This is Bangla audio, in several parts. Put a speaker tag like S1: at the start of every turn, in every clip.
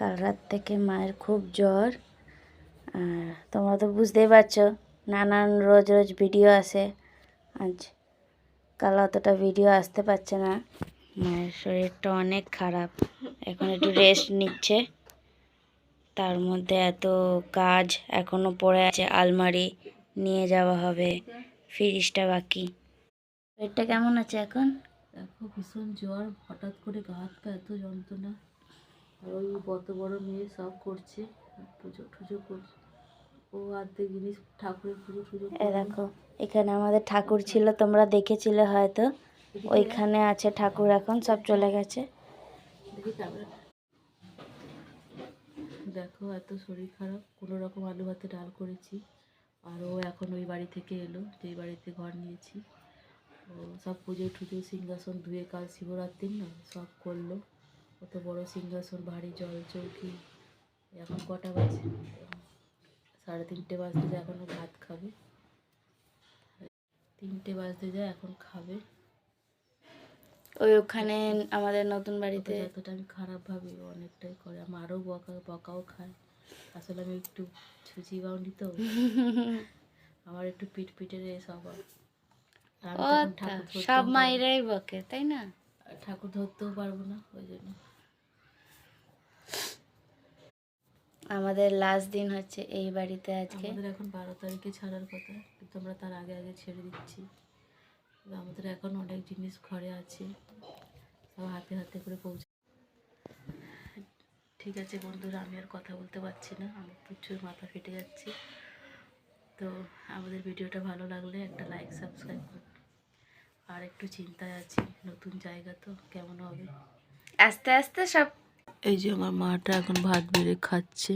S1: কাল রাত থেকে মায়ের খুব জ্বর। আর তোমরা তো বুঝতেই পারছো, নানান রোজ রোজ ভিডিও আসে, আজ কাল অতটা ভিডিও আসতে পারছে না। মায়ের শরীরটা অনেক খারাপ, এখন একটু রেস্ট নিচ্ছে। তার মধ্যে এত কাজ এখনো পড়ে আছে, আলমারি নিয়ে যাওয়া হবে, ফ্রিজটা বাকি। শরীরটা কেমন আছে এখন?
S2: দেখো ভীষণ জ্বর, হঠাৎ করে গা হাত পা এত যন্ত্রণা। আর ওই কত বড় মেয়ে সব করছে, পুজো টুজো করছে, ও আর্ধেক জিনিস ঠাকুরের পুজো টুজো।
S1: দেখো এখানে আমাদের ঠাকুর ছিল, তোমরা দেখেছিলে হয়তো, ওইখানে আছে ঠাকুর, এখন সব চলে গেছে।
S2: দেখি ক্যামেরা, দেখো এত শরীর খারাপ, কোনো রকম আলু ভাতে ডাল করেছি। আর ও এখন ওই বাড়ি থেকে এলো, যেই বাড়িতে ঘর নিয়েছি। ও সব পুজো টুজো, সিংহাসন ধুয়ে, কাল শিবরাত্রির না, সব করলো। কত বড় সিংহাসন, ভারী জল চৌকি। এখন কটা বাজে? 3:30 বাজতে যায়, এখনও ভাত খাবে। 3টে বাজতে যায়, এখন খাবে।
S1: ওখানে আমাদের নতুন বাড়িতে
S2: যতটা আমি খারাপ ভাবি, অনেকটাই করে। আমারও বকাও খায়। আসলে আমি একটু ছুচি বাউনি তো, আমার একটু পিটের স্বভাব।
S1: সব মায়েরাই বকে, তাই না?
S2: ঠাকুর ধরতেও পারবো না, ওই জন্য।
S1: আমাদের লাস্ট দিন হচ্ছে এই বাড়িতে আজকে।
S2: আমাদের এখন 12 তারিখে ছাড়ার কথা, কিন্তু আমরা তার আগে আগে ছেড়ে দিচ্ছি। আমাদের এখন অনেক জিনিস ঘরে আছে, সব হাতে হাতে করে পৌঁছে। ঠিক আছে বন্ধুরা, আমি আর কথা বলতে পারছি না, আমার প্রচুর মাথা ফেটে যাচ্ছে। তো আমাদের ভিডিওটা ভালো লাগলে একটা লাইক সাবস্ক্রাইব করুন। আর একটু চিন্তায় আছি, নতুন জায়গা তো কেমন হবে।
S1: আস্তে আস্তে সব।
S2: এই যে আমার মাটা এখন ভাত বেড়ে খাচ্ছে,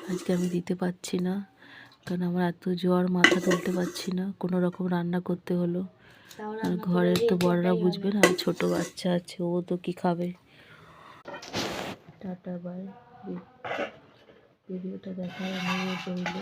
S2: আজকে আমি দিতে পারছি না, কারণ আমার এত জ্বর, মাথা তুলতে পারছি না, কোনো রকম রান্না করতে হলো। আর ঘরের তো বড়রা বুঝবে না, ছোট বাচ্চা আছে, ও তো কি খাবে। Tata bye. ভিডিওটা দেখার অনুরোধ রইল।